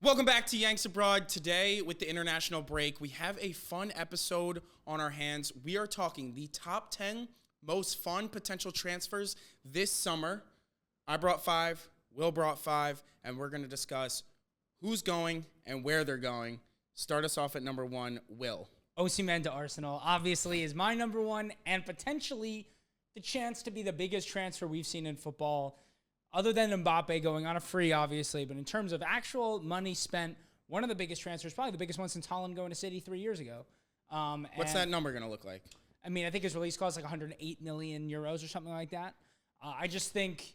Welcome back to Yanks Abroad. Today, with the international break, we have a fun episode on our hands. We are talking the top 10 most fun potential transfers this summer. I brought 5, Will brought 5, and we're going to discuss who's going and where they're going. Start us off at number 1, Will. Osimhen to Arsenal obviously is my number 1 and potentially the chance to be the biggest transfer we've seen in football. Other than Mbappe going on a free, obviously, but in terms of actual money spent, one of the biggest transfers, probably the biggest one since Holland going to City 3 years ago. What's that number going to look like? I mean, I think his release cost like 108 million euros or something like that. I just think,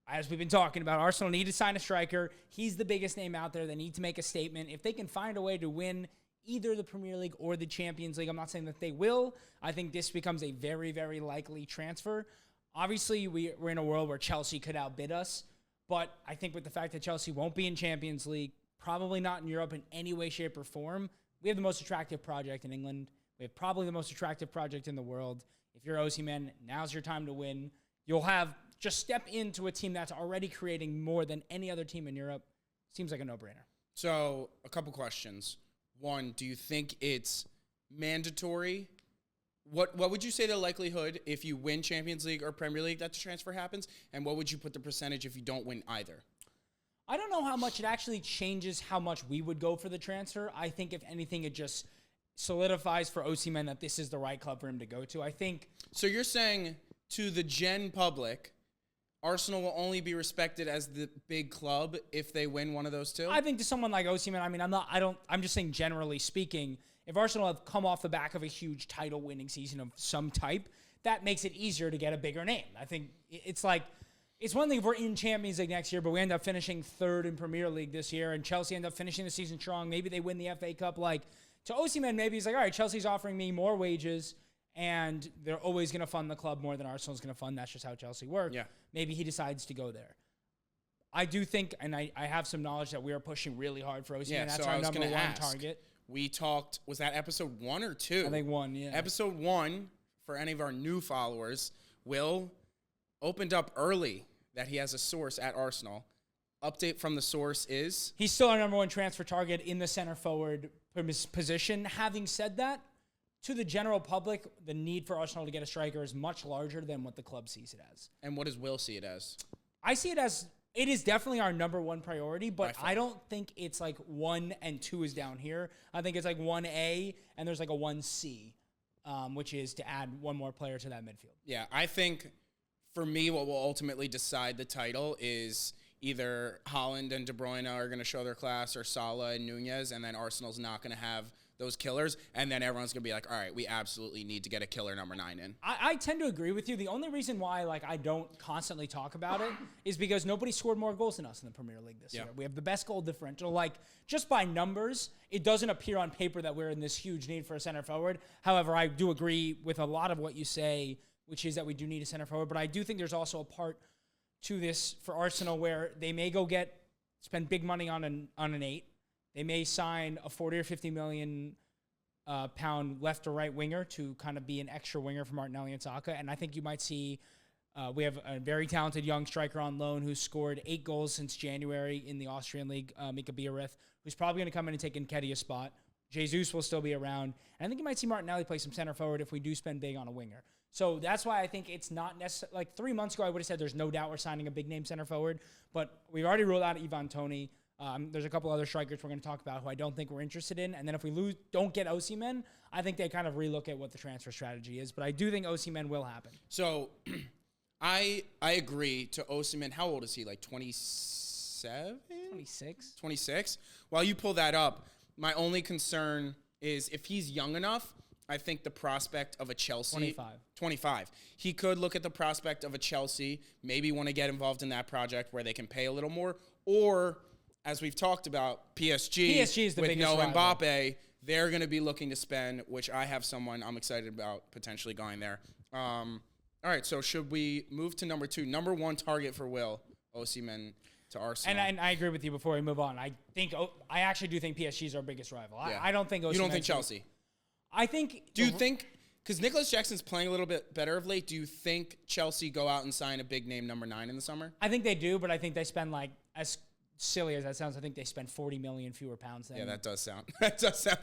as we've been talking about, Arsenal need to sign a striker. He's the biggest name out there. They need to make a statement. If they can find a way to win either the Premier League or the Champions League, I'm not saying that they will. I think this becomes a very, very likely transfer. Obviously, we're in a world where Chelsea could outbid us, but I think with the fact that Chelsea won't be in Champions League, probably not in Europe in any way, shape, or form, we have the most attractive project in England. We have probably the most attractive project in the world. If you're Osimhen, now's your time to win. You'll have just step into a team that's already creating more than any other team in Europe. Seems like a no-brainer. So, a couple questions. One, do you think it's mandatory? What would you say the likelihood if you win Champions League or Premier League that the transfer happens? And what would you put the percentage if you don't win either? I don't know how much it actually changes how much we would go for the transfer. I think if anything, it just solidifies for Osimhen that this is the right club for him to go to. I think. So you're saying to the gen public, Arsenal will only be respected as the big club if they win one of those two? I think to someone like Osimhen, I mean, I'm just saying generally speaking, if Arsenal have come off the back of a huge title-winning season of some type, that makes it easier to get a bigger name. I think it's like, it's one thing if we're in Champions League next year, but we end up finishing 3rd in Premier League this year, and Chelsea end up finishing the season strong. Maybe they win the FA Cup. Like, to Osimhen, maybe he's like, all right, Chelsea's offering me more wages, and they're always going to fund the club more than Arsenal's going to fund. That's just how Chelsea work. Yeah. Maybe he decides to go there. I do think, and I have some knowledge that we are pushing really hard for Osimhen. Yeah, that's so our I was number gonna 1 ask. target. We talked, was that episode 1 or 2? I think 1, yeah. Episode 1, for any of our new followers, Will opened up early that he has a source at Arsenal. Update from the source is? He's still our number 1 transfer target in the center forward position. Having said that, to the general public, the need for Arsenal to get a striker is much larger than what the club sees it as. And what does Will see it as? I see it as, it is definitely our number 1 priority, but I don't think it's like 1 and 2 is down here. I think it's like 1A and there's like a 1C, which is to add one more player to that midfield. Yeah, I think for me, what will ultimately decide the title is either Holland and De Bruyne are going to show their class or Salah and Nunez, and then Arsenal's not going to have those killers, and then everyone's going to be like, all right, we absolutely need to get a killer number 9 in. I tend to agree with you. The only reason why I don't constantly talk about it is because nobody scored more goals than us in the Premier League this year. We have the best goal differential. Just by numbers, it doesn't appear on paper that we're in this huge need for a center forward. However, I do agree with a lot of what you say, which is that we do need a center forward, but I do think there's also a part to this for Arsenal where they may spend big money on an 8. They may sign a 40 or 50 million pound left or right winger to kind of be an extra winger for Martinelli and Saka. And I think you might see we have a very talented young striker on loan who's scored 8 goals since January in the Austrian league, Mika Biereth, who's probably going to come in and take Nketiah's spot. Jesus will still be around. And I think you might see Martinelli play some center forward if we do spend big on a winger. So that's why I think it's not necessary. Like 3 months ago, I would have said there's no doubt we're signing a big name center forward. But we've already ruled out Ivan Toney. There's a couple other strikers we're going to talk about who I don't think we're interested in. And then if we don't get Osimhen, I think they kind of relook at what the transfer strategy is. But I do think Osimhen will happen. So I agree to Osimhen. How old is he? Like 27? 26. 26? While you pull that up, my only concern is if he's young enough, I think the prospect of a Chelsea... 25. He could look at the prospect of a Chelsea, maybe want to get involved in that project where they can pay a little more, or... As we've talked about, PSG is the with biggest no rival. Mbappe, they're going to be looking to spend, which I have someone I'm excited about potentially going there. All right, so should we move to number 2? Number 1 target for Will, Osimhen to Arsenal. And I agree with you before we move on. I actually do think PSG is our biggest rival. Yeah. I don't think Osimhen... You don't think Chelsea? I think... Do you think... Because Nicholas Jackson's playing a little bit better of late, do you think Chelsea go out and sign a big name number 9 in the summer? I think they do, but I think they spend as silly as that sounds, I think they spent 40 million fewer pounds than. Yeah, that does sound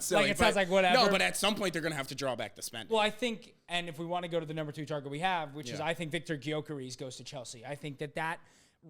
silly. Like, it sounds like whatever. No, but at some point they're going to have to draw back the spending. Well, I think, and if we want to go to the number 2 target we have, which is I think Victor Gyökeres goes to Chelsea. I think that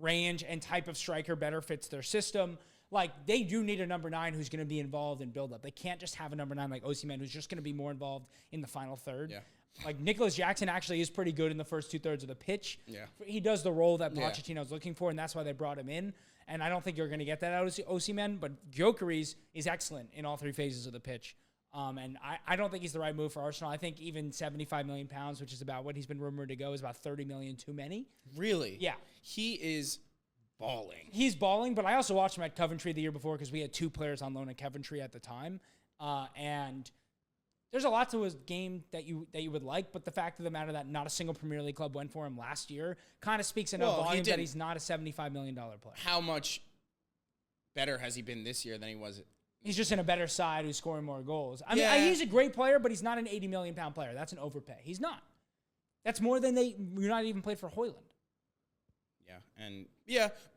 range and type of striker better fits their system. Like, they do need a number 9 who's going to be involved in build-up. They can't just have a number 9 like Osimhen who's just going to be more involved in the final third. Yeah. Like, Nicholas Jackson actually is pretty good in the first 2/3 of the pitch. Yeah. He does the role that Pochettino's looking for, and that's why they brought him in. And I don't think you're going to get that out of Osimhen, but Gyökeres is excellent in all 3 phases of the pitch. And I don't think he's the right move for Arsenal. I think even 75 million pounds, which is about what he's been rumored to go, is about 30 million too many. Really? Yeah. He is balling. He's balling, but I also watched him at Coventry the year before because we had 2 players on loan at Coventry at the time. And there's a lot to his game that you would like, but the fact of the matter that not a single Premier League club went for him last year kind of speaks enough volume that he's not a $75 million player. How much better has he been this year than he was? He's just in a better side who's scoring more goals. I mean, he's a great player, but he's not an 80 million pound player. That's an overpay. He's not. That's more than United even played for Højlund.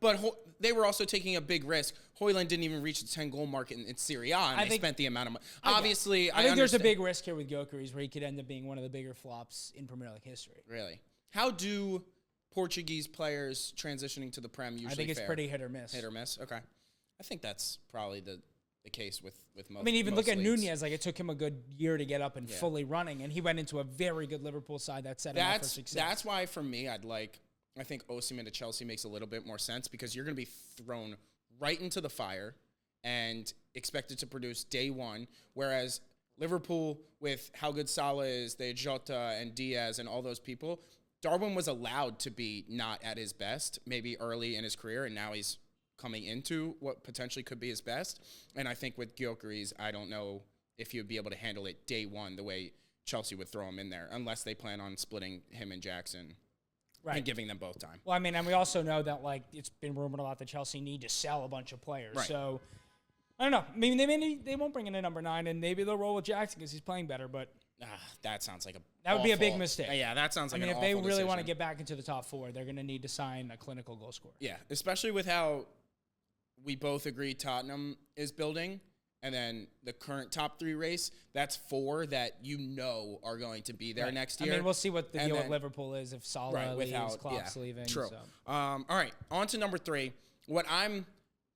But they were also taking a big risk. Højlund didn't even reach the 10-goal mark in Serie A, and they spent the amount of money. Obviously, I think there's a big risk here with Gyökeres where he could end up being one of the bigger flops in Premier League history. Really? How do Portuguese players transitioning to the Prem usually I think it's fare? Pretty hit or miss. Hit or miss? Okay. I think that's probably the case with most. I mean, even look at leagues. Nunez. Like, it took him a good year to get up and fully running, and he went into a very good Liverpool side that set him up for success. That's why, for me, I think Osimhen to Chelsea makes a little bit more sense because you're going to be thrown right into the fire and expected to produce day one, whereas Liverpool, with how good Salah is, they had Jota and Diaz and all those people, Darwin was allowed to be not at his best, maybe early in his career, and now he's coming into what potentially could be his best. And I think with Gyökeres, I don't know if he would be able to handle it day one the way Chelsea would throw him in there, unless they plan on splitting him and Jackson. Right. And giving them both time. Well, I mean, and we also know that, like, it's been rumored a lot that Chelsea need to sell a bunch of players. Right. So, I don't know. I mean, they won't bring in a number 9, and maybe they'll roll with Jackson because he's playing better, but... that sounds like that would be a big mistake. Yeah, that sounds like an awful decision. If they really want to get back into the top 4, they're going to need to sign a clinical goal scorer. Yeah, especially with how we both agree Tottenham is building. And then the current top 3 race, that's 4 that are going to be there next year. I mean, we'll see what the deal with Liverpool is if Salah leaves, Klopp's leaving. True. So. All right, on to number 3. What I'm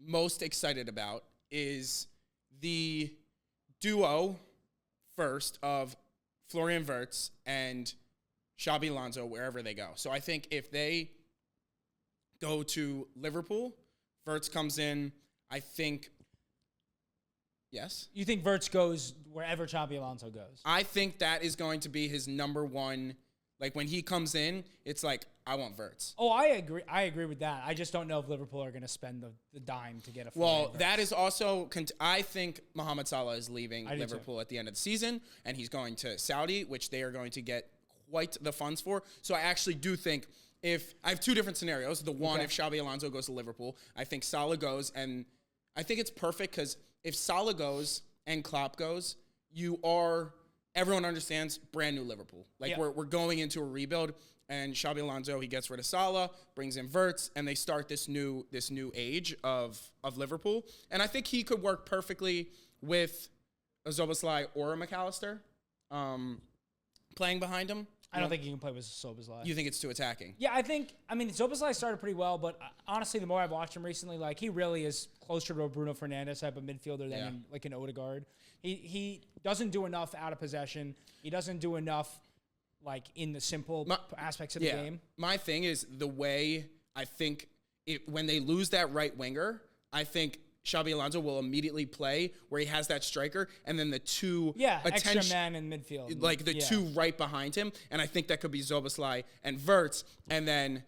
most excited about is the duo first of Florian Wirtz and Xabi Alonso wherever they go. So I think if they go to Liverpool, Wirtz comes in, I think... Yes. You think Wirtz goes wherever Xabi Alonso goes? I think that is going to be his number one. Like, when he comes in, it's like, I want Wirtz. Oh, I agree. I agree with that. I just don't know if Liverpool are going to spend the dime to get a Well, that is also... I think Mohamed Salah is leaving Liverpool at the end of the season, and he's going to Saudi, which they are going to get quite the funds for. So I actually do think if... I have 2 different scenarios. The one, if Xabi Alonso goes to Liverpool, I think Salah goes, and I think it's perfect because... If Salah goes and Klopp goes, everyone understands brand new Liverpool. Like, we're going into a rebuild, and Xabi Alonso, he gets rid of Salah, brings in Wirtz, and they start this new age of Liverpool. And I think he could work perfectly with a Szoboszlai or a McAllister playing behind him. I don't think he can play with Szoboszlai. You think it's too attacking? Yeah, I mean, Szoboszlai started pretty well, but honestly, the more I've watched him recently, like, he really is closer to a Bruno Fernandes type of midfielder than like an Odegaard. He doesn't do enough out of possession. He doesn't do enough, like, in the simple aspects of the game. My thing is the way I think when they lose that right winger, I think Xabi Alonso will immediately play where he has that striker and then the 2 extra man in midfield. Like the 2 right behind him. And I think that could be Szoboszlai and Wirtz. And then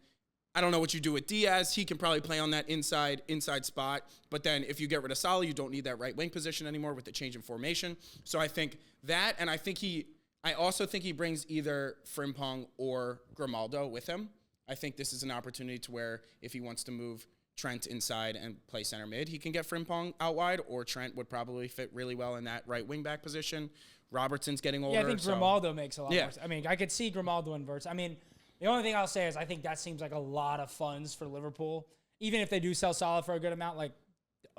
I don't know what you do with Diaz. He can probably play on that inside spot. But then if you get rid of Salah, you don't need that right wing position anymore with the change in formation. So I think that, and I also think he brings either Frimpong or Grimaldo with him. I think this is an opportunity to where if he wants to move Trent inside and play center mid, he can get Frimpong out wide, or Trent would probably fit really well in that right wing back position. Robertson's getting older. Yeah, I think Grimaldo makes a lot more sense. I mean, I could see Grimaldo and Wirtz. I mean, the only thing I'll say is I think that seems like a lot of funds for Liverpool. even if they do sell Salah for a good amount, like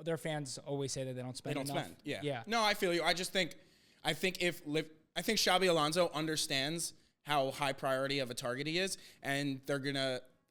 their fans always say that they don't spend enough. Yeah. No, I feel you. I think Xabi Alonso understands how high priority of a target he is, and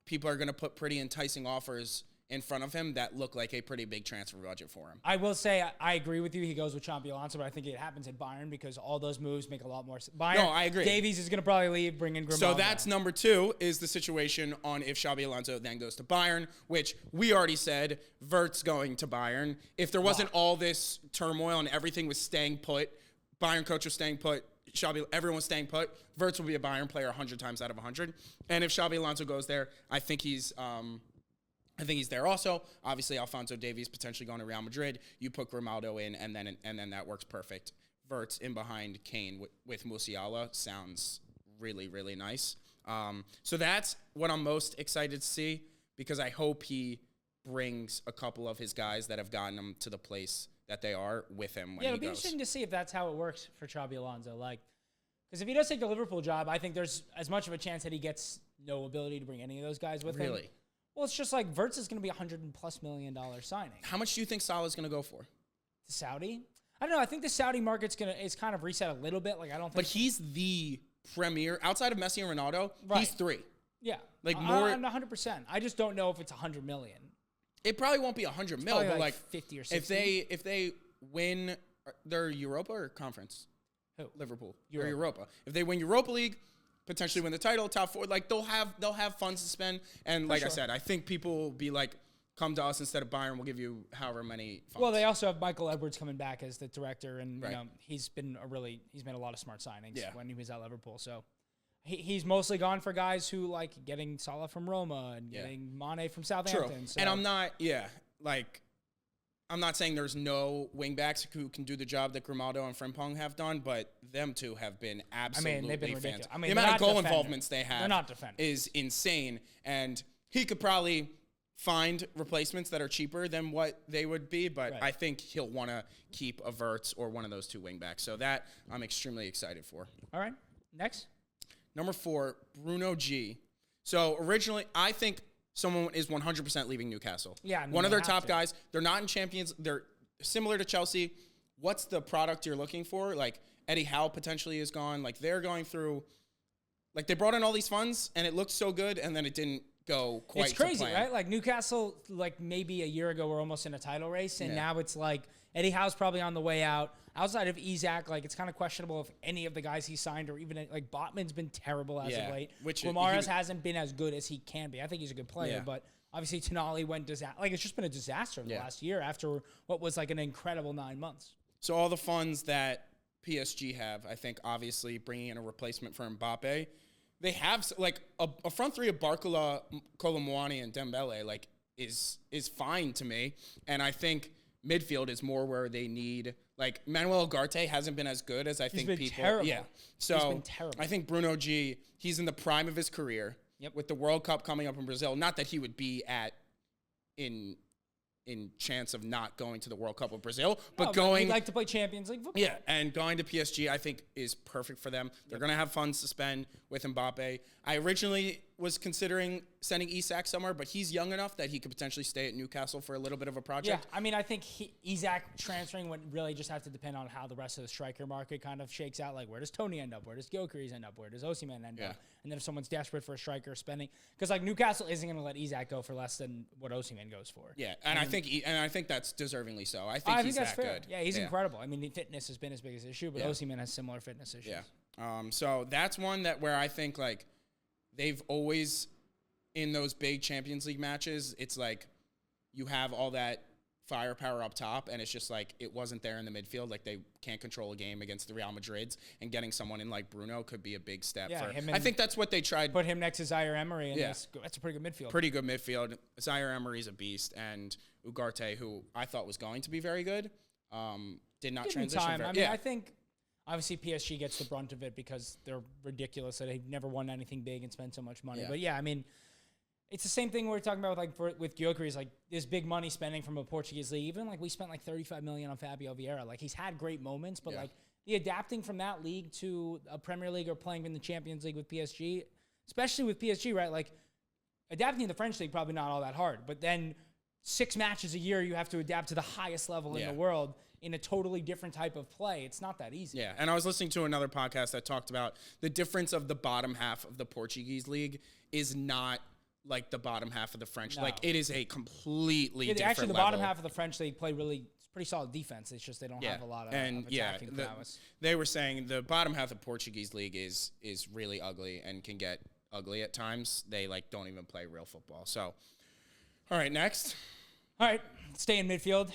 people are gonna put pretty enticing offers in front of him that look like a pretty big transfer budget for him. I will say I agree with you. He goes with Xabi Alonso, but I think it happens at Bayern because all those moves make a lot more sense. Bayern, No, I agree. Davies is going to probably leave, bring in Grimaldo. So that's number 2 is the situation on if Xabi Alonso then goes to Bayern, which we already said Vert's going to Bayern. If there wasn't all this turmoil and everything was staying put, Bayern coach was staying put, everyone was staying put, Verts will be a Bayern player 100 times out of 100. And if Xabi Alonso goes there, I think he's there also. Obviously, Alphonso Davies potentially going to Real Madrid. You put Grimaldo in, and then that works perfect. Verts in behind Kane with Musiala sounds really, really nice. So that's what I'm most excited to see because I hope he brings a couple of his guys that have gotten him to the place that they are with him when he goes. It'll be interesting to see if that's how it works for Xabi Alonso. Because if he does take the Liverpool job, I think there's as much of a chance that he gets no ability to bring any of those guys with him. Really? Well, it's just like Verts is going to be $100+ million signing. How much do you think Salah's going to go for? To Saudi? I don't know. I think the Saudi market's is kind of reset a little bit. Like I don't think. But he's the premier outside of Messi and Ronaldo. Right. He's 3. Yeah. Like more. I'm 100%. I just don't know if it's $100 million. It probably won't be $100 million, but like 50 or 60. If they win their Europa or conference, Who? Liverpool or Europa. If they win Europa League. Potentially win the title, top 4. Like they'll have funds to spend, and like I said, I think people will be like, come to us instead of Bayern. We'll give you however many funds. Well, they also have Michael Edwards coming back as the director, and you know, he's made a lot of smart signings when he was at Liverpool. So he's mostly gone for guys who like getting Salah from Roma and getting Mane from Southampton. True. So. And I'm not saying there's no wingbacks who can do the job that Grimaldo and Frimpong have done, but them two have been absolutely they've been ridiculous. The amount of goal defenders. involvements they have they're not defenders. Is insane. And he could probably find replacements that are cheaper than what they would be, but I think he'll want to keep a Verts or one of those 2 wingbacks. So that I'm extremely excited for. All right. Next. Number 4, Bruno G. So originally, I think someone is 100% leaving Newcastle. Yeah, one of their top guys. They're not in Champions. They're similar to Chelsea. What's the product you're looking for? Like Eddie Howe potentially is gone. Like they're going through. Like they brought in all these funds and it looked so good, and then it didn't go quite. It's crazy, to plan. right? Like Newcastle, like maybe a year ago, were almost in a title race, and now it's like Eddie Howe's probably on the way out. Outside of Isak, like it's kind of questionable if any of the guys he signed or even like Botman's been terrible as of late. Guimaraes hasn't been as good as he can be. I think he's a good player, but obviously Tonali went disaster. Like it's just been a disaster the last year after what was like an incredible 9 months. So all the funds that PSG have, I think obviously bringing in a replacement for Mbappe, they have like a front 3 of Barcola, Colomwani, and Dembele like is fine to me, and I think midfield is more where they need. Like Manuel Ugarte hasn't been as good as I think people. Terrible. Yeah, so he's been terrible. I think Bruno G. He's in the prime of his career. Yep. With the World Cup coming up in Brazil, not that he would be in chance of not going to the World Cup with Brazil, but going. He'd like to play Champions League football. Yeah, and going to PSG, I think is perfect for them. They're going to have funds to spend with Mbappe. I originally was considering sending Isak somewhere, but he's young enough that he could potentially stay at Newcastle for a little bit of a project. Yeah, I mean, I think Isak transferring would really just have to depend on how the rest of the striker market kind of shakes out. Like, where does Tony end up? Where does Gyökeres end up? Where does Osimhen end up? And then if someone's desperate for a striker spending, because like Newcastle isn't going to let Isak go for less than what Osimhen goes for. Yeah, and I think that's deservingly so. I think he's that's that fair. good. Yeah, he's incredible. I mean, the fitness has been his biggest issue, but Osimhen has similar fitness issues. Yeah. So that's one where I think like they've always in those big Champions League matches, it's like you have all that firepower up top, and it's just like it wasn't there in the midfield. Like they can't control a game against the Real Madrids, and getting someone in like Bruno could be a big step. I think that's what they tried. Put him next to Zaire Emery, and that's a pretty good midfield. Pretty good midfield. Zaire Emery's a beast, and Ugarte, who I thought was going to be very good, did not transition. I think obviously PSG gets the brunt of it because they're ridiculous that they've never won anything big and spent so much money. But yeah, I mean. It's the same thing we're talking about with Gyökeres, like this big money spending from a Portuguese league. Even like we spent like $35 million on Fabio Vieira. Like he's had great moments, but like the adapting from that league to a Premier League or playing in the Champions League with PSG, especially with PSG, right? Like adapting to the French league probably not all that hard, but then 6 matches a year you have to adapt to the highest level in the world in a totally different type of play. It's not that easy. Yeah, and I was listening to another podcast that talked about the difference of the bottom half of the Portuguese league is not like the bottom half of the French. No. Like, it is a completely different Actually, the level. bottom half of the French league play pretty solid defense. It's just they don't have a lot of attacking prowess. They were saying the bottom half of the Portuguese league is really ugly and can get ugly at times. They like don't even play real football. So, all right, next. All right, stay in midfield.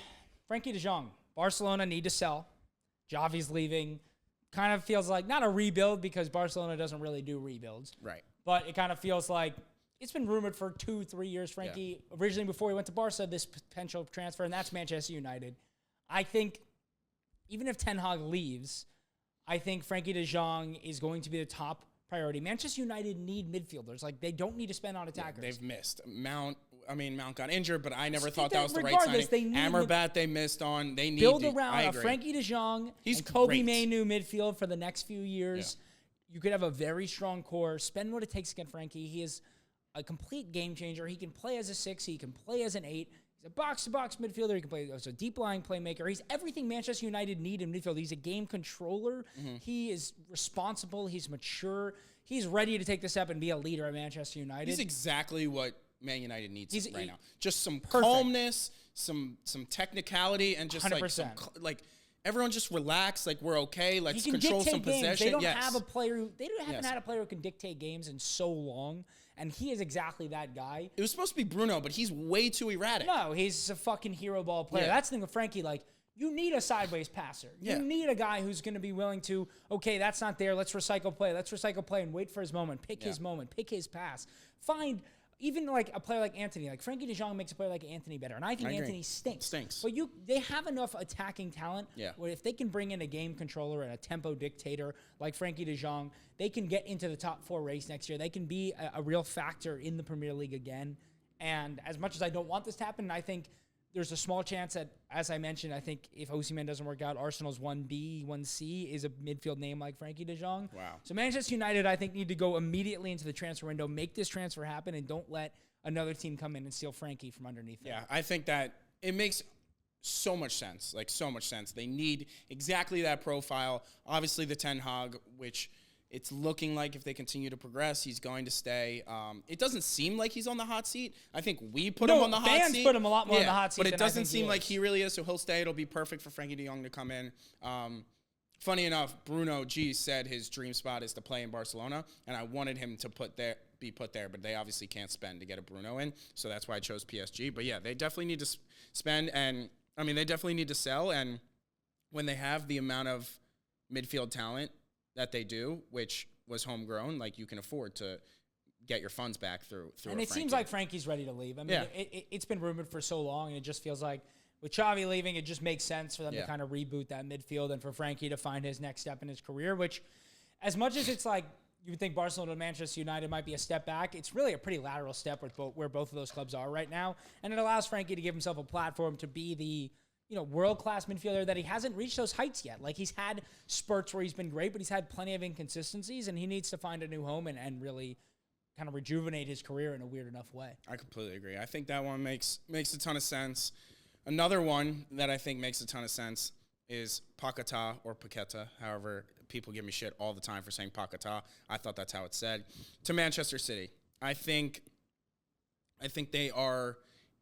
Frankie de Jong. Barcelona need to sell. Javi's leaving. Kind of feels like not a rebuild because Barcelona doesn't really do rebuilds. Right. But it kind of feels like it's been rumored for 2-3 years. Frankie, originally before he went to Barca, this potential transfer, and that's Manchester United. I think even if Ten Hag leaves, I think Frankie de Jong is going to be the top priority. Manchester United need midfielders. Like, they don't need to spend on attackers. They've missed. Mount got injured, but I never thought that was the right regardless, signing. Amrabat they missed on. They need build around a Frankie de Jong and Kobe great. Mainoo midfield for the next few years. Yeah. You could have a very strong core. Spend what it takes to get Frankie. He is a complete game changer. He can play as a 6. He can play as an 8. He's a box-to-box midfielder. He can play as a deep-lying playmaker. He's everything Manchester United need in midfield. He's a game controller. Mm-hmm. He is responsible. He's mature. He's ready to take the step and be a leader at Manchester United. He's exactly what Man United needs right now. Just some calmness, some technicality, and just 100%. like everyone just relax. Like, we're okay. Let's can control some games. possession. They don't have a player. Haven't had a player who can dictate games in so long, and he is exactly that guy. It was supposed to be Bruno, but he's way too erratic. No, he's a fucking hero ball player. That's the thing with Frankie. Like, you need a sideways passer. You need a guy who's going to be willing to, okay, that's not there. Let's recycle play. And wait for his moment. Pick his moment. Pick his pass. Find even like a player like Anthony. Like, Frankie de Jong makes a player like Anthony better. And I think Anthony stinks. But they have enough attacking talent where if they can bring in a game controller and a tempo dictator like Frankie de Jong, they can get into the top 4 race next year. They can be a real factor in the Premier League again. And as much as I don't want this to happen, I think there's a small chance that, as I mentioned, I think if Osimhen doesn't work out, Arsenal's 1B, 1C is a midfield name like Frankie de Jong. Wow. So Manchester United, I think, need to go immediately into the transfer window, make this transfer happen, and don't let another team come in and steal Frankie from underneath them. Yeah, I think that it makes so much sense. Like, so much sense. They need exactly that profile. Obviously, the Ten Hag, which it's looking like if they continue to progress, he's going to stay. It doesn't seem like he's on the hot seat. I think we put him on the hot seat. Fans put him a lot more on the hot seat. But it doesn't seem like he really is, so he'll stay. It'll be perfect for Frankie de Jong to come in. Funny enough, Bruno G said his dream spot is to play in Barcelona, and I wanted him to be put there, but they obviously can't spend to get a Bruno in, so that's why I chose PSG. But yeah, they definitely need to spend, and I mean, they definitely need to sell, and when they have the amount of midfield talent that they do, which was homegrown, like, you can afford to get your funds back through. And it seems like Frankie's ready to leave. I mean, it's been rumored for so long, and it just feels like with Xavi leaving, it just makes sense for them to kind of reboot that midfield and for Frankie to find his next step in his career, which, as much as it's like you would think Barcelona and Manchester United might be a step back, it's really a pretty lateral step with where both of those clubs are right now. And it allows Frankie to give himself a platform to be the world-class midfielder that he hasn't reached those heights yet. Like, he's had spurts where he's been great, but he's had plenty of inconsistencies, and he needs to find a new home and really kind of rejuvenate his career in a weird enough way. I completely agree. I think that one makes a ton of sense. Another one that I think makes a ton of sense is Paquetá or Paqueta, however, people give me shit all the time for saying Paquetá. I thought that's how it's said. To Manchester City. I think they are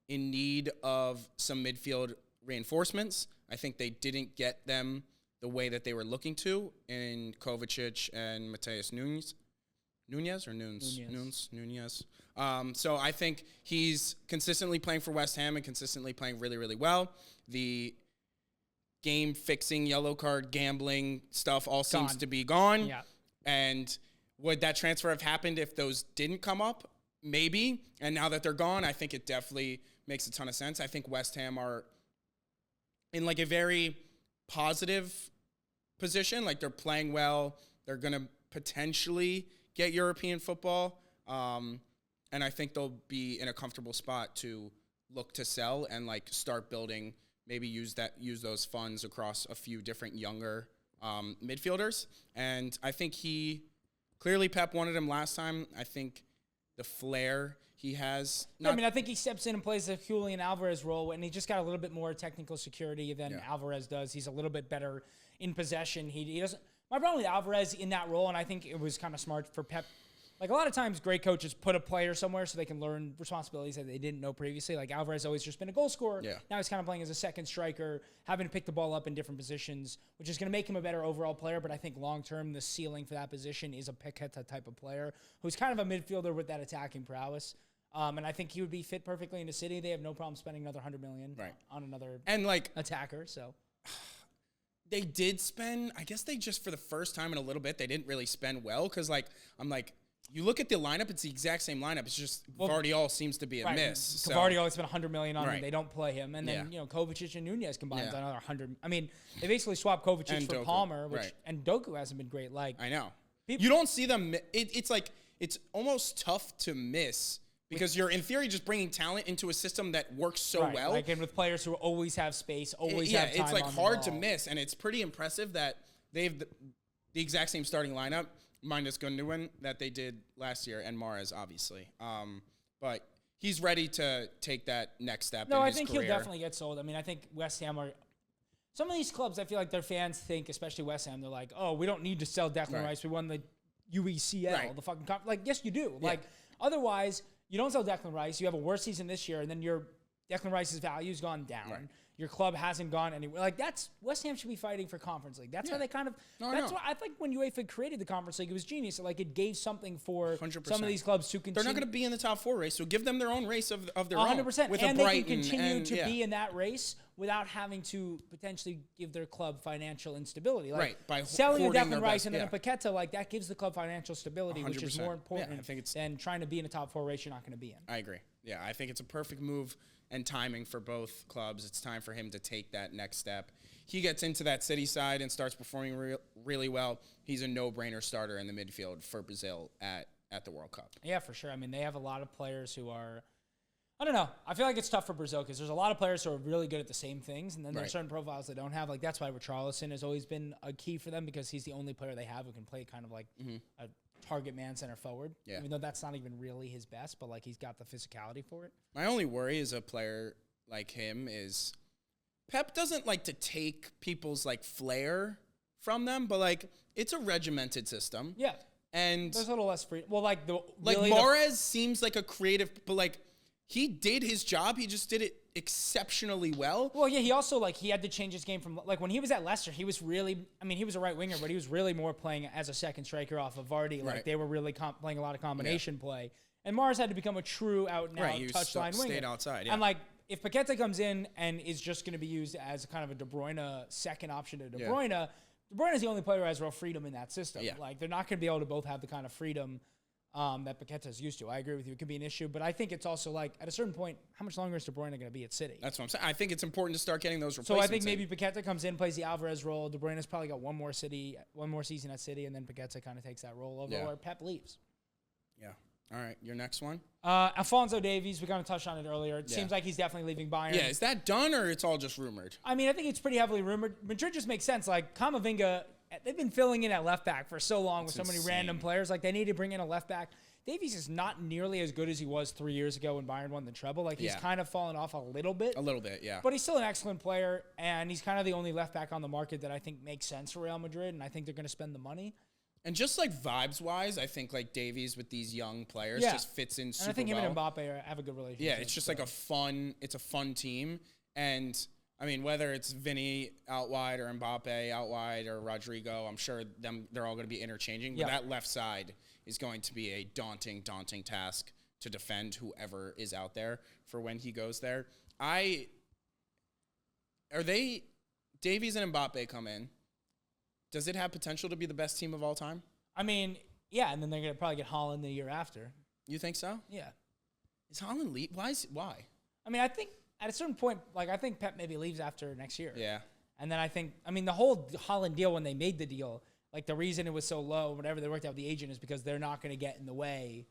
in need of some midfield reinforcements. I think they didn't get them the way that they were looking to in Kovacic and Mateus Nunes. So I think he's consistently playing for West Ham and consistently playing really, really well. The game-fixing, yellow card, gambling stuff all seems to be gone. Yeah. And would that transfer have happened if those didn't come up? Maybe. And now that they're gone, I think it definitely makes a ton of sense. I think West Ham are in like a very positive position. Like, they're playing well. They're going to potentially get European football. And I think they'll be in a comfortable spot to look to sell and like start building, maybe use those funds across a few different younger midfielders. And I think clearly Pep wanted him last time. I think the flair, he has. I mean, I think he steps in and plays the Julian Alvarez role, and he just got a little bit more technical security than Alvarez does. He's a little bit better in possession. He doesn't. My problem with Alvarez in that role, and I think it was kind of smart for Pep. Like, a lot of times, great coaches put a player somewhere so they can learn responsibilities that they didn't know previously. Like, Alvarez always just been a goal scorer. Yeah. Now he's kind of playing as a second striker, having to pick the ball up in different positions, which is going to make him a better overall player. But I think long-term, the ceiling for that position is a Paqueta type of player who's kind of a midfielder with that attacking prowess. And I think he would be fit perfectly in the City. They have no problem spending another $100 million on another attacker. So they did spend, I guess they just, for the first time in a little bit, they didn't really spend well. Because, you look at the lineup, it's the exact same lineup. It's just Gvardiol seems to be a miss. Gvardiol spent $100 million on him. They don't play him. And then, Kovacic and Nunez combined another 100. I mean, they basically swapped Kovacic and for Doku. Palmer, and Doku hasn't been great. I know. You don't see them. It's almost tough to miss because you're, in theory, just bringing talent into a system that works so well. And with players who always have space, always have time it's hard to miss. And it's pretty impressive that they have the exact same starting lineup, minus Gundogan, that they did last year, and Mahrez, obviously. But he's ready to take that next step in his career. No, I think he'll definitely get sold. I mean, I think West Ham are... Some of these clubs, I feel like their fans think, especially West Ham, they're like, oh, we don't need to sell Declan Rice. We won the UECL, the fucking... yes, you do. Yeah. Otherwise, you don't sell Declan Rice. You have a worse season this year, and then Declan Rice's value's gone down. Right. Your club hasn't gone anywhere. That's West Ham should be fighting for Conference League. That's why they kind of. Why I think when UEFA created the Conference League, it was genius. It gave something for 100%. Some of these clubs to continue. They're not going to be in the top 4 race, so give them their own race of their 100%. own. 100%. With and a they can continue to be in that race without having to potentially give their club financial instability. By selling a Declan Rice and then a Paqueta, that gives the club financial stability, 100%. Which is more important than trying to be in a top 4 race you're not going to be in. I agree. Yeah, I think it's a perfect move and timing for both clubs. It's time for him to take that next step. He gets into that City side and starts performing really well. He's a no-brainer starter in the midfield for Brazil at the World Cup. Yeah, for sure. I mean, they have a lot of players who are, I don't know. I feel like it's tough for Brazil because there's a lot of players who are really good at the same things, and then there's certain profiles they don't have. That's why Richarlison has always been a key for them because he's the only player they have who can play kind of like a target man center forward. Yeah. Even though that's not even really his best, but he's got the physicality for it. My only worry as a player like him is Pep doesn't like to take people's flair from them, but it's a regimented system. Yeah. And there's a little less free. Well, Mahrez seems like a creative, but he did his job. He just did it exceptionally well. Well, yeah, he also, he had to change his game from, when he was at Leicester, he was really, he was a right winger, but he was really more playing as a second striker off of Vardy. They were really playing a lot of combination play. And Mahrez had to become a true out-and-out touchline winger. Stayed outside, yeah. And, if Paqueta comes in and is just going to be used as kind of a De Bruyne second option to De Bruyne, De Bruyne is the only player who has real freedom in that system. Yeah. They're not going to be able to both have the kind of freedom that Paqueta is used to. I agree with you. It could be an issue, but I think it's also at a certain point, how much longer is De Bruyne going to be at City? That's what I'm saying. I think it's important to start getting those replacements. So I think maybe Paqueta comes in, plays the Alvarez role. De Bruyne's probably got one more season at City, and then Paqueta kind of takes that role over, or Pep leaves. Yeah. All right, your next one? Alphonso Davies, we kind of touched on it earlier. It seems like he's definitely leaving Bayern. Yeah, is that done or it's all just rumored? I mean, I think it's pretty heavily rumored. Madrid just makes sense. Camavinga, they've been filling in at left back for so long with so many random players. They need to bring in a left back. Davies is not nearly as good as he was 3 years ago when Bayern won the treble. He's kind of fallen off a little bit. A little bit, yeah. But he's still an excellent player, and he's kind of the only left back on the market that I think makes sense for Real Madrid, and I think they're going to spend the money. And just vibes-wise, I think Davies with these young players just fits in super well. And I think him and Mbappe have a good relationship. Yeah, it's just a fun team. And I mean, whether it's Vinny out wide or Mbappe out wide or Rodrigo, I'm sure they're all going to be interchanging. But that left side is going to be a daunting task to defend whoever is out there for when he goes there. Davies and Mbappe come in. Does it have potential to be the best team of all time? I mean, yeah, and then they're going to probably get Haaland the year after. You think so? Yeah. Is Haaland leave? Why? I mean, I think at a certain point, I think Pep maybe leaves after next year. Yeah. And then the whole Haaland deal, when they made the deal, the reason it was so low, whatever they worked out with the agent, is because they're not going to get in the way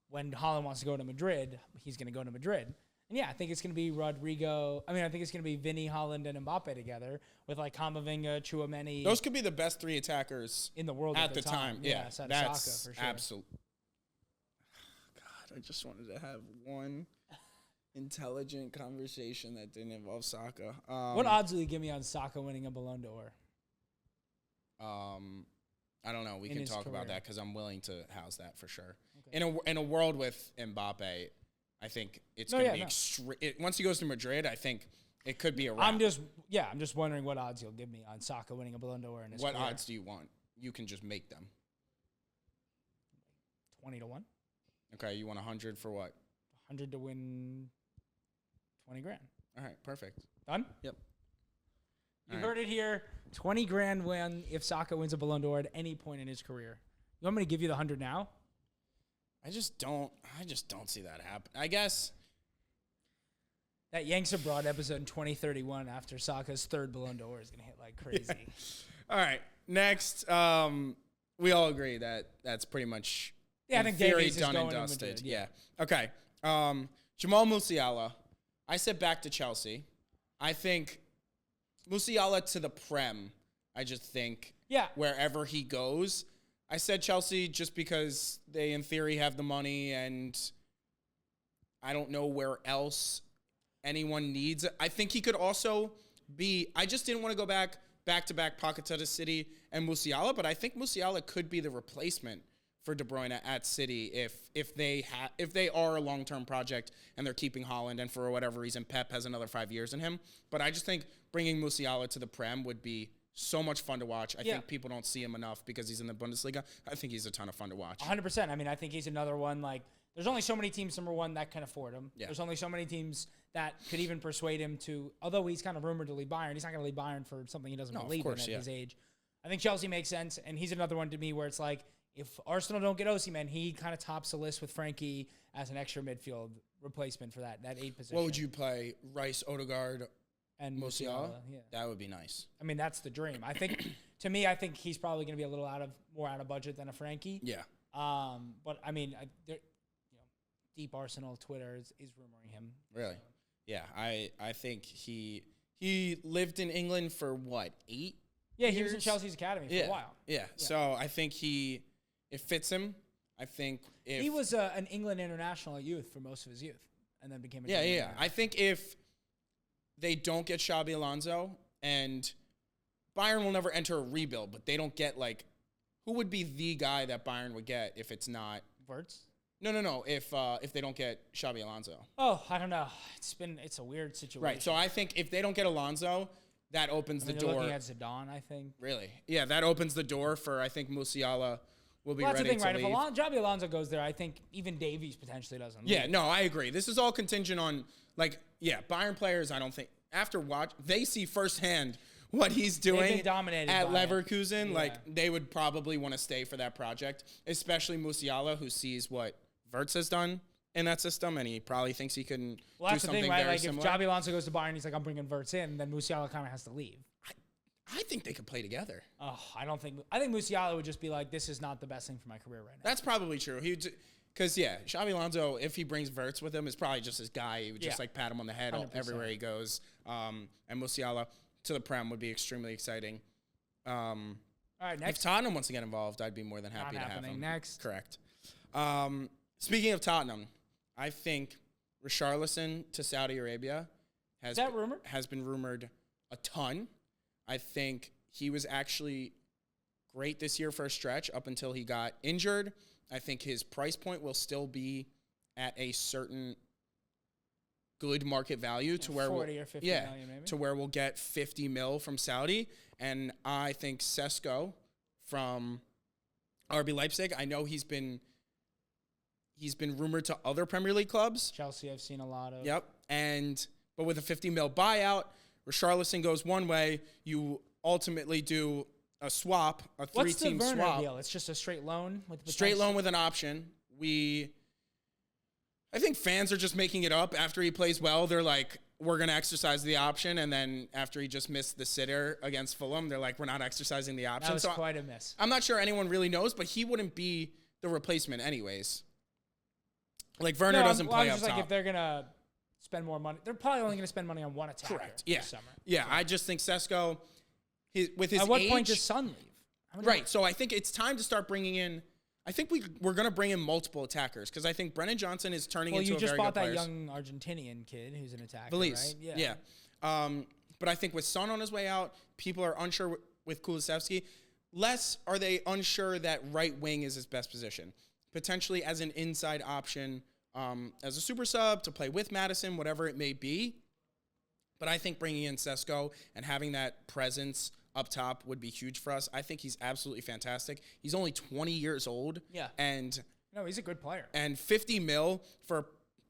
when Haaland wants to go to Madrid. He's going to go to Madrid. And yeah, I think it's going to be Rodrigo. I think it's going to be Vinny, Haaland, and Mbappe together with Camavinga, Tchouaméni. Those could be the best 3 attackers in the world at the time. Yeah, that's for sure. Absolute. God, I just wanted to have one intelligent conversation that didn't involve Saka. What odds will you give me on Saka winning a Ballon d'Or? I don't know. We can talk about career. that because I'm willing to house that for sure. Okay. In a world with Mbappe, I think it's going to be extreme. Once he goes to Madrid, I think it could be a wrap. I'm just wondering what odds you'll give me on Saka winning a Ballon d'Or in his career. What odds do you want? You can just make them. 20-1. Okay, you want 100 for what? 100 to win 20 grand. All right, perfect. Done? Yep. You heard it here. 20 grand win if Saka wins a Ballon d'Or at any point in his career. You want me to give you the 100 now? I just don't see that happen. I guess that Yanks Abroad episode in 2031 after Saka's third Ballon d'Or is going to hit like crazy. Yeah. All right. Next, we all agree that that's pretty much I think theory Davies done is and going dusted. To Madrid, Yeah. Okay. Jamal Musiala. I said back to Chelsea. I think Musiala to the Prem. I just think wherever he goes. I said Chelsea just because they, in theory, have the money, and I don't know where else anyone needs it. I think he could also be. I just didn't want to go back to back Pochettino City and Musiala, but I think Musiala could be the replacement for De Bruyne at City if they are a long-term project and they're keeping Haaland, and for whatever reason Pep has another 5 years in him. But I just think bringing Musiala to the Prem would be so much fun to watch. I think people don't see him enough because he's in the Bundesliga. I think he's a ton of fun to watch. 100%. I mean, I think he's another one. Like, there's only so many teams, number one, that can afford him. Yeah. There's only so many teams that could even persuade him to, although he's kind of rumored to leave Bayern, he's not going to leave Bayern for something he doesn't believe in at his age. I think Chelsea makes sense, and he's another one to me where it's like, if Arsenal don't get Osimhen, he kind of tops the list with Frankie as an extra midfield replacement for that 8 position. What would you play? Rice, Odegaard, and Musiala? Yeah. That would be nice. I mean, that's the dream. I think, to me, I think he's probably going to be a little more out of budget than a Frankie. Yeah. But I mean, deep Arsenal Twitter is rumoring him. Really? Yeah. I think he lived in England for what, 8? Yeah, he was in Chelsea's academy for a while. Yeah. So I think it fits him. I think he was an England international at youth for most of his youth, and then became a yeah. I think if they don't get Xabi Alonso, and Bayern will never enter a rebuild, but they don't get who would be the guy that Bayern would get if it's not Wirtz? No. If they don't get Xabi Alonso. Oh, I don't know. It's a weird situation. Right. So I think if they don't get Alonso, that opens the door. Looking at Zidane, I think. Really? Yeah, that opens the door for, I think, Musiala will be ready to leave. That's the thing, right? If Xabi Alonso goes there, I think even Davies potentially doesn't leave. Yeah, no, I agree. This is all contingent on, Bayern players, I don't think, they see firsthand what he's doing at Leverkusen. They would probably want to stay for that project, especially Musiala, who sees what Wirtz has done in that system, and he probably thinks he can do something very similar. If Xabi Alonso goes to Bayern, he's like, I'm bringing Wirtz in, then Musiala kind of has to leave. I think they could play together. Oh, I think Musiala would just be like, this is not the best thing for my career right now. That's probably true. Because, Xabi Alonso, if he brings Wirtz with him, is probably just his guy. He would just pat him on the head 100%. Everywhere he goes. And Musiala to the Prem would be extremely exciting. All right, next. If Tottenham wants to get involved, I'd be more than happy to have him. Next. Correct. Speaking of Tottenham, I think Richarlison to Saudi Arabia has been rumored a ton. I think he was actually great this year for a stretch up until he got injured. I think his price point will still be at a certain good market value to where 40 or 50 million maybe. To where we'll get 50 mil from Saudi. And I think Sesko from RB Leipzig, I know he's been rumored to other Premier League clubs. Chelsea, I've seen a lot of. Yep. But with a 50 mil buyout, Richarlison goes one way. You ultimately do a swap, a 3-team swap. What's the Werner deal? It's just a straight loan with an option. I think fans are just making it up after he plays well. They're like, we're going to exercise the option. And then after he just missed the sitter against Fulham, they're like, we're not exercising the option. That was quite a miss. I'm not sure anyone really knows, but he wouldn't be the replacement anyways. Werner doesn't play up top. If they're going to spend more money, they're probably only going to spend money on one attacker. Correct. Yeah. This summer. Yeah, I just think Sesko, with his age... At what point does Son leave? Right, so I think it's time to start bringing in I think we're going to bring in multiple attackers because I think Brennan Johnson is turning into a very good player. Well, you just bought that young Argentinian kid who's an attacker, Valise, right? Yeah. But I think with Son on his way out, people are unsure with Kulusevski. Less are they unsure that right wing is his best position. Potentially as an inside option, as a super sub to play with Madison, whatever it may be. But I think bringing in Sesko and having that presence up top would be huge for us. I think he's absolutely fantastic. He's only 20 years old. Yeah. No, he's a good player. And 50 mil for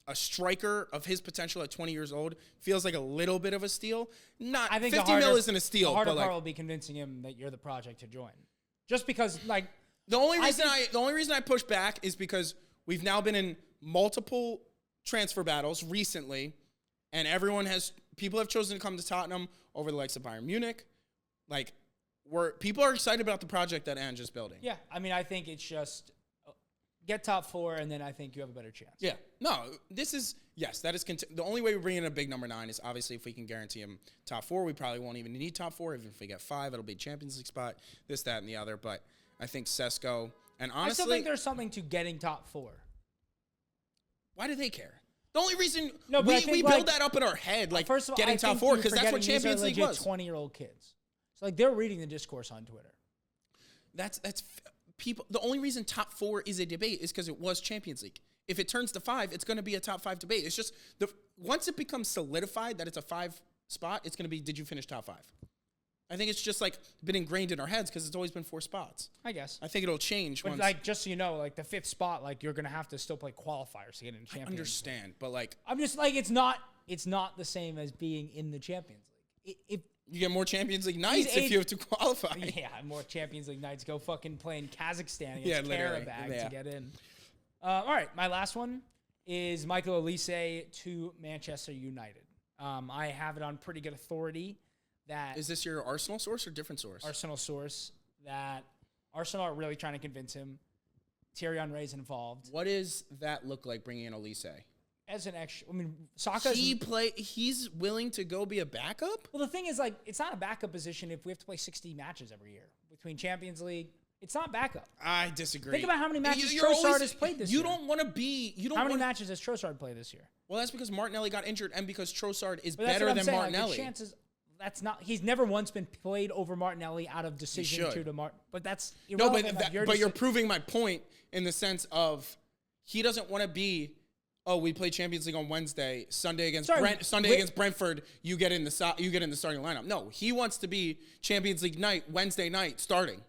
a striker of his potential at 20 years old feels like a little bit of a steal. I think 50 mil isn't a steal. The harder but part will be convincing him that you're the project to join. Just because, like... The only reason I push back is because we've now been in multiple transfer battles recently, and people have chosen to come to Tottenham over the likes of Bayern Munich. Like, people are excited about the project that Ange is building. Yeah, I mean, I think it's just get top 4, and then I think you have a better chance. Yeah, no, that is the only way we bring in a big number 9 is obviously if we can guarantee him top 4. We probably won't even need top 4. Even if we get 5, it'll be Champions League spot, this, that, and the other. But I think Sesko, and honestly, I still think there's something to getting top 4. Why do they care? The only reason we build that up in our head, like first of all, getting top 4, because that's what Champions League was. 20-year-old kids. So like they're reading the discourse on Twitter. That's people. The only reason top 4 is a debate is because it was Champions League. If it turns to 5, it's going to be a top 5 debate. It's just once it becomes solidified that it's a 5 spot, it's going to be did you finish top 5? I think it's just like been ingrained in our heads because it's always been 4 spots. I guess. I think it'll change. But like, just so you know, like the 5th spot, like you're gonna have to still play qualifiers to get in Champions. I understand, but like I'm just like it's not the same as being in the Champions League. If you get more Champions League nights if you have to qualify. Yeah, more Champions League nights. Go fucking play in Kazakhstan against Karabakh to get in. All right, my last one is Michael Olise to Manchester United. I have it on pretty good authority. Is this your Arsenal source or different source? Arsenal source that Arsenal are really trying to convince him. Thierry Henry's involved. What does that look like bringing in Olise? As an extra, I mean, Saka's... He's willing to go be a backup? Well, the thing is, like, it's not a backup position if we have to play 60 matches every year. Between Champions League, it's not backup. I disagree. Think about how many matches Trossard has played this year. You don't want to be... How many matches has Trossard played this year? Well, that's because Martinelli got injured and because Trossard is better than Martinelli. Like, the chances... He's never once been played over Martinelli out of decision to Martin. But that's irrelevant. No, but you're proving my point in the sense of he doesn't want to be, we play Champions League on Wednesday, Sunday against Brentford, you get in the starting lineup. No, he wants to be Champions League night, Wednesday night, starting.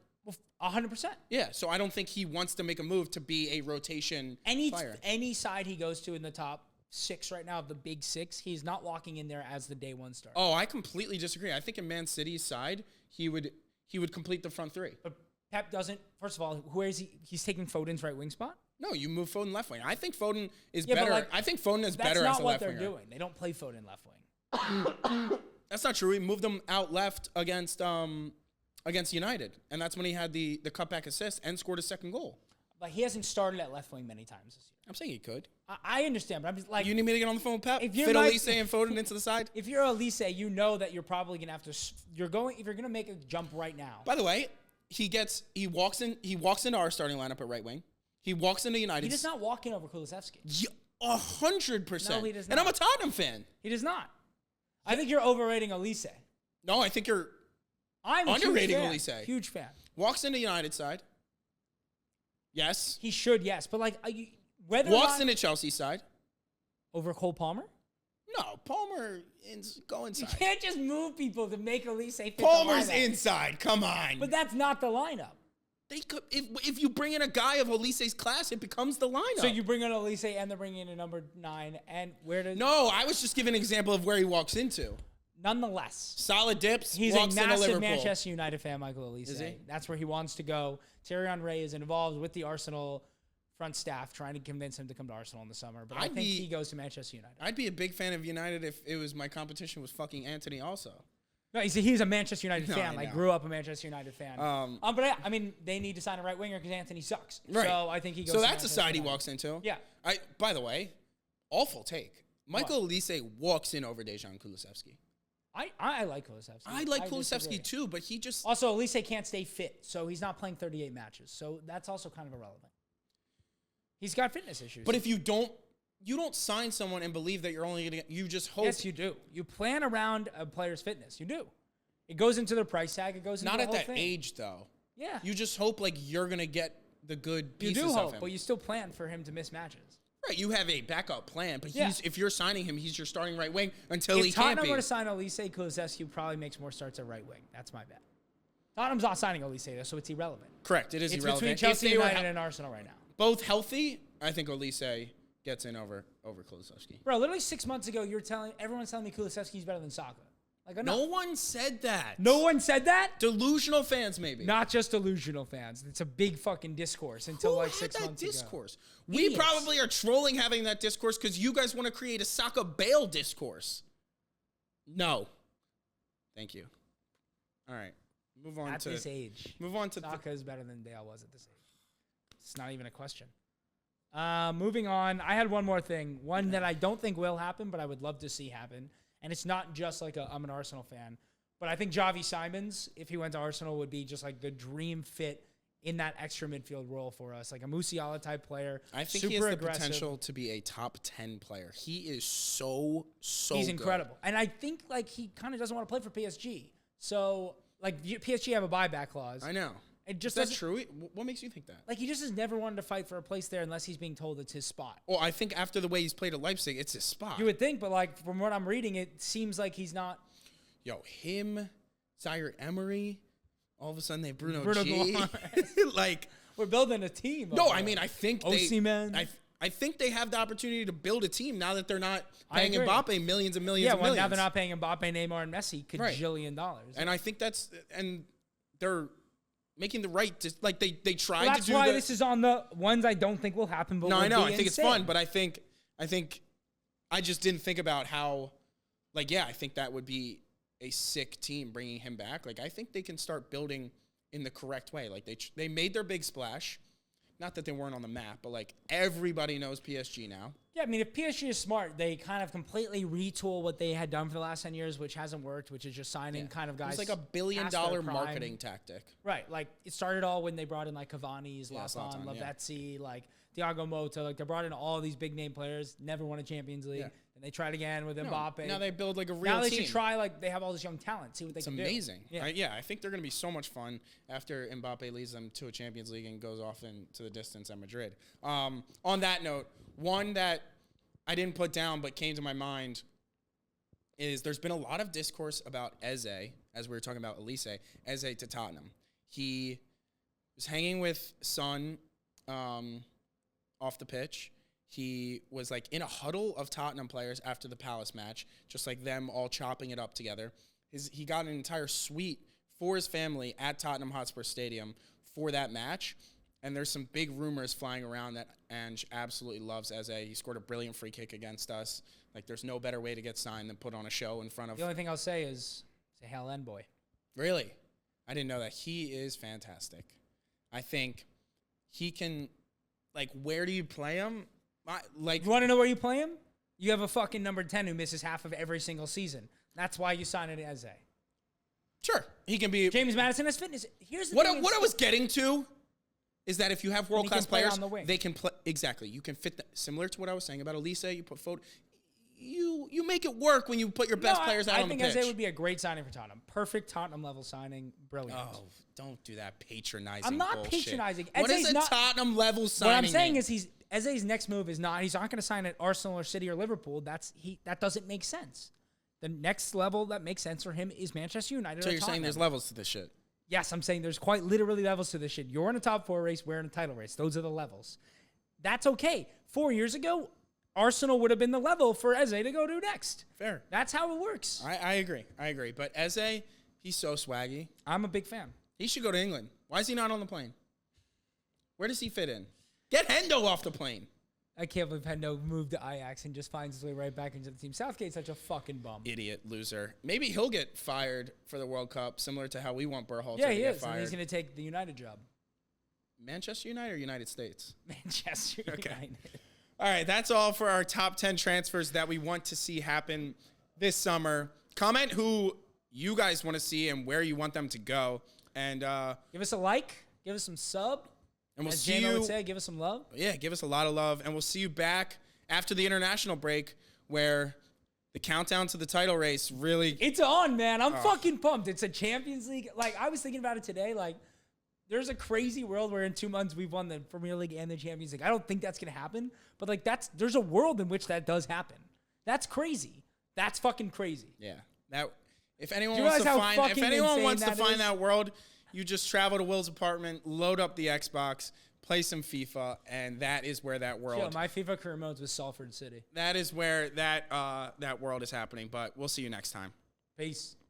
100%. Yeah, so I don't think he wants to make a move to be a rotation player. Any side he goes to in the top 6 right now of the big 6, he's not walking in there as the day 1 starter. Oh, I completely disagree. I think in Man City's side, he would complete the front 3. But Pep doesn't. First of all, where is he? He's taking Foden's right wing spot? No, you move Foden left wing. I think Foden is better. I think Foden is better as a left winger. That's not what they're doing. They don't play Foden left wing. That's not true. We moved him out left against United, and that's when he had the cutback assist and scored a second goal. But he hasn't started at left wing many times this year. I'm saying he could. I understand, but I'm just like... You need me to get on the phone with Pep? Fit Olise and Foden into the side? If you're Olise, you know that you're probably going to have to... If you're going to make a jump right now... By the way, he walks into our starting lineup at right wing. He walks into United. He does not walk in over Kulusevski. 100%. No, he does not. And I'm a Tottenham fan. He does not. I think you're overrating Olise. No, I think you're underrating Olise. Huge fan. Walks into United side. Yes. He should, yes. But, like, whether walks into Chelsea side. Over Cole Palmer? No, Palmer go inside. You can't just move people to make Olise fit Palmer's the lineup. Inside. Come on. But that's not the lineup. They could, if you bring in a guy of Olise's class, it becomes the lineup. So you bring in Olise and they're bringing in a number 9. And where does... No, I was just giving an example of where he walks into. Nonetheless. Solid dips. He's walks a massive into Manchester United fan, Michael Olise. Is he? That's where he wants to go. Thierry Henry is involved with the Arsenal front staff trying to convince him to come to Arsenal in the summer. But I think he goes to Manchester United. I'd be a big fan of United if it was my competition was fucking Anthony also. No, he's a Manchester United fan. Like, grew up a Manchester United fan. But I mean, they need to sign a right winger because Anthony sucks. Right. So I think he goes. So that's a side he walks into. Yeah. By the way, awful take. Michael Olise walks in over Dejan Kulusevski. I like Kulusevski. I like Kulusevski too, but he just also Olise can't stay fit, so he's not playing 38 matches. So that's also kind of irrelevant. He's got fitness issues. But if you don't sign someone and believe that you're only going to, you just hope. Yes, you do. You plan around a player's fitness. You do. It goes into their price tag. It goes into not the at whole that thing. age though. Yeah. You just hope like you're going to get the good pieces You do of hope, him. but you still plan for him to miss matches. Right, you have a backup plan, but Yeah. if you're signing him, he's your starting right wing until If he can't Tottenham be. were to sign Elise, Kulusevski probably makes more starts at right wing. That's my bet. Tottenham's not signing Elise, though, so it's irrelevant. Correct, it is It's irrelevant. between Chelsea If they were United and Arsenal right now. both healthy, I think Elise gets in over Kulusevski. Bro, literally 6 months ago, everyone's telling me Kulusevski's better than Saka. Like, enough. No one said that. No one said that? Delusional fans, maybe. Not just delusional fans. It's a big fucking discourse until like 6 months discourse? ago. We Idiots. probably are trolling having that discourse because you guys want to create a Saka Bale discourse. No. Thank you. All right. Move on At to this age. Move on to Saka is better than Dale was at this age. It's not even a question. Moving on. I had one more thing. One that I don't think will happen, but I would love to see happen. And it's not just like I'm an Arsenal fan, but I think Javi Simons, if he went to Arsenal, would be just like the dream fit in that extra midfield role for us. Like a Musiala type player. I think super he has the aggressive. potential to be a top 10 player. He is so He's good. incredible. And I think like he kind of doesn't want to play for PSG. So like PSG have a buyback clause. I know. It just Is that doesn't- true? What makes you think that? Like he just has never wanted to fight for a place there unless he's being told it's his spot. Well, I think after the way he's played at Leipzig, it's his spot. You would think, but like from what I'm reading, it seems like he's not. Yo, him, Zaire Emery, all of a sudden they have Bruno G. Guimaraes. Like, We're building a team. no, I mean, I think Osimhen. I think they have the opportunity to build a team now that they're not I paying agree. Mbappe millions and millions Yeah, and well, millions. now they're not paying Mbappe, Neymar, and Messi $1 dollars. And I think and they're making the right, like they tried Well, to that's do why this is on the ones I don't think will happen. But No, I would know. be I think insane. it's fun, but I think I just didn't think about how, like, yeah, I think that would be a sick team bringing him back. Like, I think they can start building in the correct way. Like, they made their big splash. Not that they weren't on the map, but, like, everybody knows PSG now. Yeah, I mean, if PSG is smart, they kind of completely retool what they had done for the last 10 years, which hasn't worked, which is just signing kind of guys. It's like $1 billion past their prime. marketing tactic. Right. Like, it started all when they brought in, like, Cavani, Yeah, Zlatan, Zlatan, yeah. Lavezzi, like, Thiago Motta. Like, they brought in all these big name players, never won a Champions League. Yeah. And they tried again with Mbappe. Now they build, like, a real Now they team. should try, like, they have all this young talent, see what they It's can do. amazing. Yeah. I think they're going to be so much fun after Mbappe leads them to a Champions League and goes off into the distance at Madrid. On that note, one that I didn't put down but came to my mind is there's been a lot of discourse about Eze, as we were talking about Elise, Eze to Tottenham. He was hanging with Son off the pitch. He was like in a huddle of Tottenham players after the Palace match, just like them all chopping it up together. He got an entire suite for his family at Tottenham Hotspur Stadium for that match. And there's some big rumors flying around that Ange absolutely loves Eze. He scored a brilliant free kick against us. Like, there's no better way to get signed than put on a show in front of... The only thing I'll say is, say hail N boy. Really? I didn't know that. He is fantastic. I think he can... Like, where do you play him? Like, You want to know where you play him? You have a fucking number 10 who misses half of every single season. That's why you sign it as Eze. sure, he can be... James Madison has fitness. Here's the What thing. I was getting to is that if you have world-class can play players, on the wing. they can play... Exactly. You can fit... Similar to what I was saying about Elise, you put photo... You make it work when you put your best players out on the pitch. I think Eze would be a great signing for Tottenham. Perfect Tottenham level signing. Brilliant. Oh, don't do that patronizing I'm not bullshit. patronizing. What Eze's is a not- Tottenham level signing? What I'm saying mean? is Eze's next move is not. He's not going to sign at Arsenal or City or Liverpool. That doesn't make sense. The next level that makes sense for him is Manchester United. So or you're saying Tottenham. there's levels to this shit? Yes, I'm saying there's quite literally levels to this shit. You're in a top 4 race. We're in a title race. Those are the levels. That's okay. 4 years ago, Arsenal would have been the level for Eze to go to next. Fair. That's how it works. I agree. But Eze, he's so swaggy. I'm a big fan. He should go to England. Why is he not on the plane? Where does he fit in? Get Hendo off the plane. I can't believe Hendo moved to Ajax and just finds his way right back into the team. Southgate's such a fucking bum. Idiot, loser. Maybe he'll get fired for the World Cup, similar to how we want Berhalter Yeah, to he get is. And fired. he's going to take the United job. Manchester United or United States? Manchester United. All right, that's all for our top 10 transfers that we want to see happen this summer. Comment who you guys want to see and where you want them to go. And Give us a like. Give us some sub. And we'll As see J-Mo you. would say, give us some love. Yeah, give us a lot of love. And we'll see you back after the international break where the countdown to the title race really. It's on, man. I'm fucking pumped. It's a Champions League. Like, I was thinking about it today. Like, there's a crazy world where in 2 months we've won the Premier League and the Champions League. I don't think that's going to happen. But, like, there's a world in which that does happen. That's crazy. That's fucking crazy. Yeah. If anyone Do you wants to realize how find, fucking insane that is? that world, you just travel to Will's apartment, load up the Xbox, play some FIFA, and that is where that world. Yo, my FIFA career modes was Salford City. That is where that world is happening. But we'll see you next time. Peace.